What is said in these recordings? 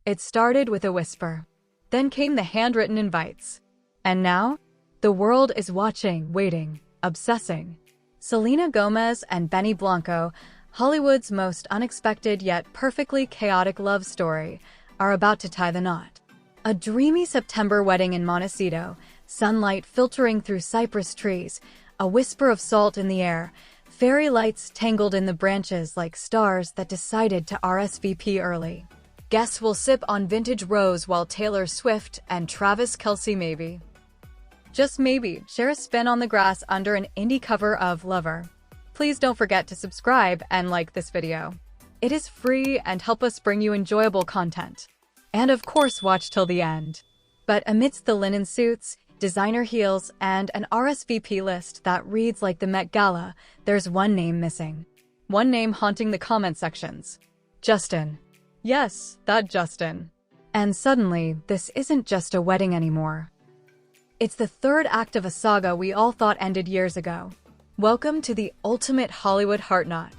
It started with a whisper. Then came the handwritten invites. And now, the world is watching, waiting, obsessing. Selena Gomez and Benny Blanco, Hollywood's most unexpected yet perfectly chaotic love story, are about to tie the knot. A dreamy September wedding in Montecito, sunlight filtering through cypress trees, a whisper of salt in the air, fairy lights tangled in the branches like stars that decided to RSVP early. Guests will sip on vintage rose while Taylor Swift and Travis Kelce maybe, just maybe, share a spin on the grass under an indie cover of Lover. Please don't forget to subscribe and like this video. It is free and help us bring you enjoyable content. And of course watch till the end. But amidst the linen suits, designer heels, and an RSVP list that reads like the Met Gala, there's one name missing. One name haunting the comment sections. Justin. Yes, that Justin. And suddenly, this isn't just a wedding anymore. It's the third act of a saga we all thought ended years ago. Welcome to the ultimate Hollywood heart knot.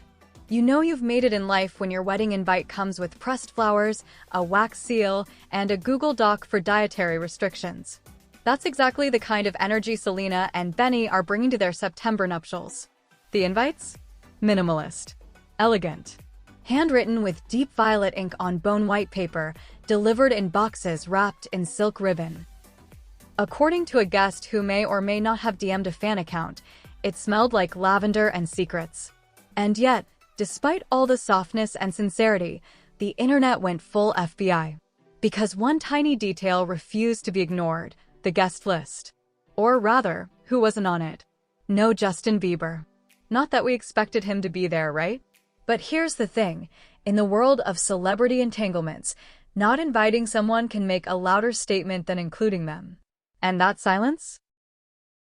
You know you've made it in life when your wedding invite comes with pressed flowers, a wax seal, and a Google Doc for dietary restrictions. That's exactly the kind of energy Selena and Benny are bringing to their September nuptials. The invites? Minimalist. Elegant. Handwritten with deep violet ink on bone white paper, delivered in boxes wrapped in silk ribbon. According to a guest who may or may not have DM'd a fan account, it smelled like lavender and secrets. And yet, despite all the softness and sincerity, the internet went full FBI. Because one tiny detail refused to be ignored, the guest list. Or rather, who wasn't on it? No Justin Bieber. Not that we expected him to be there, right? But here's the thing, in the world of celebrity entanglements, not inviting someone can make a louder statement than including them. And that silence?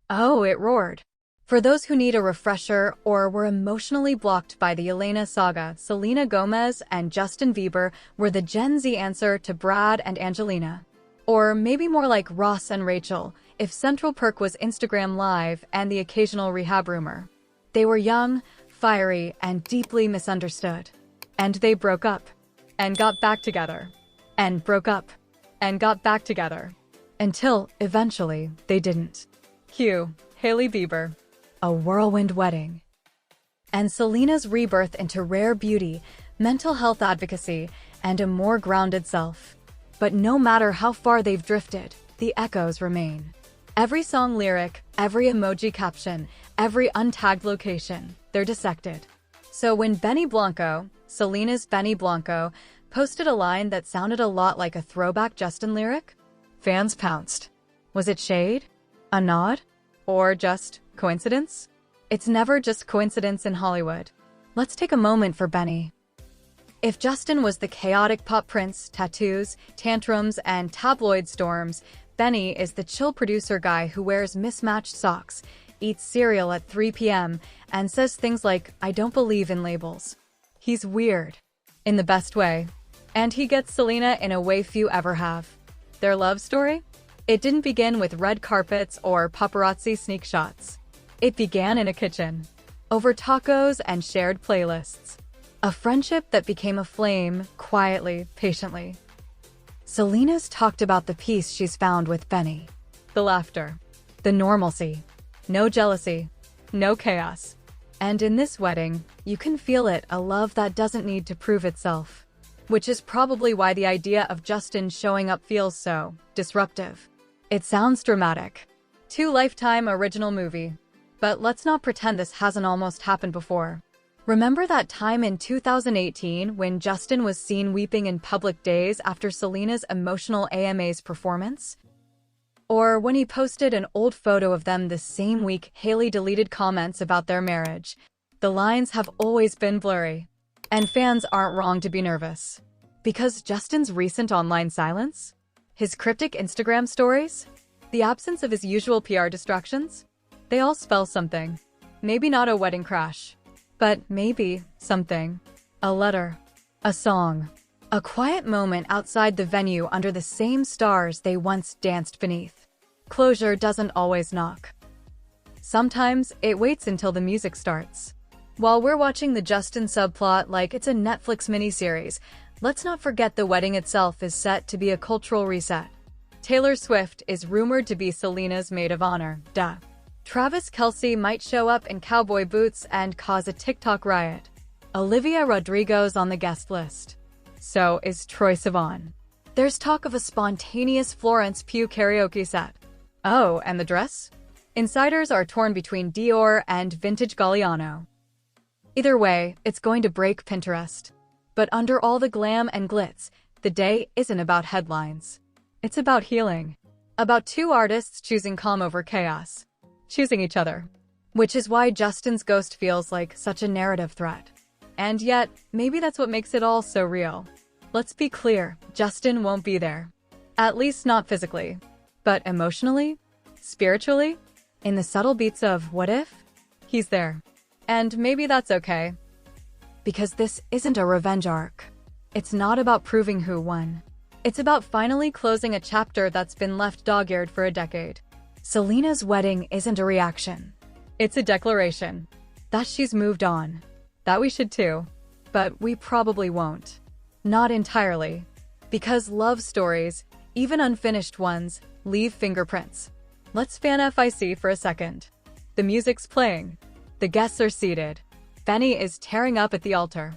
Oh, it roared. For those who need a refresher or were emotionally blocked by the Elena saga, Selena Gomez and Justin Bieber were the Gen Z answer to Brad and Angelina. Or maybe more like Ross and Rachel, if Central Perk was Instagram Live and the occasional rehab rumor. They were young, fiery, and deeply misunderstood. And they broke up. And got back together. And broke up. And got back together. Until, eventually, they didn't. Cue Hailey Bieber. A whirlwind wedding. And Selena's rebirth into rare beauty, mental health advocacy, and a more grounded self. But no matter how far they've drifted, the echoes remain. Every song lyric, every emoji caption, every untagged location, they're dissected. So when Benny Blanco, Selena's Benny Blanco, posted a line that sounded a lot like a throwback Justin lyric, fans pounced. Was it shade? A nod? Or just coincidence? It's never just coincidence in Hollywood. Let's take a moment for Benny. If Justin was the chaotic pop prince, tattoos, tantrums, and tabloid storms, Benny is the chill producer guy who wears mismatched socks, eats cereal at 3 p.m., and says things like, "I don't believe in labels." He's weird. In the best way. And he gets Selena in a way few ever have. Their love story? It didn't begin with red carpets or paparazzi sneak shots. It began in a kitchen. Over tacos and shared playlists. A friendship that became a flame, quietly, patiently. Selena's talked about the peace she's found with Benny. The laughter. The normalcy. No jealousy. No chaos. And in this wedding, you can feel it, a love that doesn't need to prove itself. Which is probably why the idea of Justin showing up feels so disruptive. It sounds dramatic. Too Lifetime original movie. But let's not pretend this hasn't almost happened before. Remember that time in 2018 when Justin was seen weeping in public days after Selena's emotional AMA's performance? Or when he posted an old photo of them the same week Hailey deleted comments about their marriage. The lines have always been blurry. And fans aren't wrong to be nervous. Because Justin's recent online silence? His cryptic Instagram stories? The absence of his usual PR distractions? They all spell something. Maybe not a wedding crash. But maybe something. A letter. A song. A quiet moment outside the venue under the same stars they once danced beneath. Closure doesn't always knock. Sometimes it waits until the music starts. While we're watching the Justin subplot like it's a Netflix miniseries, Let's not forget the wedding itself is set to be a cultural reset. Taylor Swift is rumored to be Selena's maid of honor. Duh. Travis Kelce might show up in cowboy boots and cause a TikTok riot. Olivia Rodrigo's on the guest list. So is Troye Sivan. There's talk of a spontaneous Florence Pugh karaoke set. Oh, and the dress? Insiders are torn between Dior and vintage Galliano. Either way, it's going to break Pinterest. But under all the glam and glitz, the day isn't about headlines. It's about healing. About two artists choosing calm over chaos. Choosing each other. Which is why Justin's ghost feels like such a narrative threat. And yet, maybe that's what makes it all so real. Let's be clear, Justin won't be there. At least not physically. But emotionally? Spiritually? In the subtle beats of what if? He's there. And maybe that's okay. Because this isn't a revenge arc. It's not about proving who won. It's about finally closing a chapter that's been left dog-eared for a decade. Selena's wedding isn't a reaction. It's a declaration. That she's moved on. That we should too. But we probably won't. Not entirely. Because love stories, even unfinished ones, leave fingerprints. Let's fan FIC for a second. The music's playing. The guests are seated. Benny is tearing up at the altar.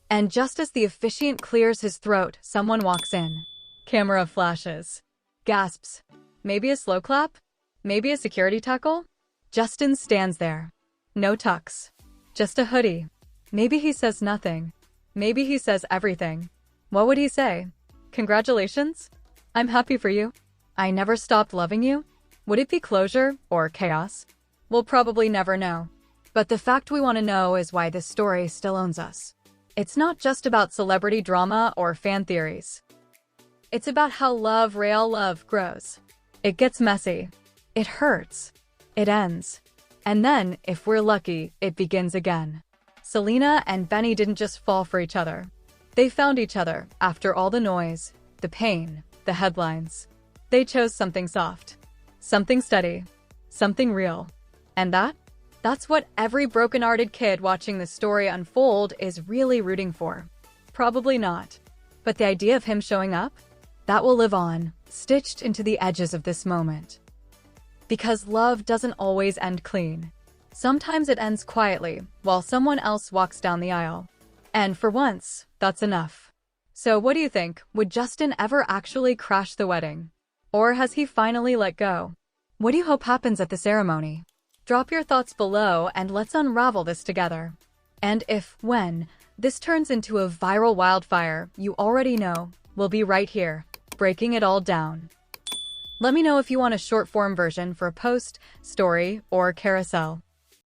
And just as the officiant clears his throat, someone walks in. Camera flashes. Gasps. Maybe a slow clap? Maybe a security tackle? Justin stands there. No tux. Just a hoodie. Maybe he says nothing. Maybe he says everything. What would he say? Congratulations? I'm happy for you. I never stopped loving you? Would it be closure or chaos? We'll probably never know. But the fact we want to know is why this story still owns us. It's not just about celebrity drama or fan theories. It's about how real love grows. It gets messy. It hurts. It ends. And then, if we're lucky, it begins again. Selena and Benny didn't just fall for each other. They found each other after all the noise, the pain, the headlines. They chose something soft. Something steady. Something real. And that's what every broken-hearted kid watching this story unfold is really rooting for. Probably not. But the idea of him showing up? That will live on, stitched into the edges of this moment. Because love doesn't always end clean. Sometimes it ends quietly, while someone else walks down the aisle. And for once, that's enough. So what do you think? Would Justin ever actually crash the wedding? Or has he finally let go? What do you hope happens at the ceremony? Drop your thoughts below and let's unravel this together. And when this turns into a viral wildfire, you already know, we'll be right here, breaking it all down. Let me know if you want a short-form version for a post, story, or carousel.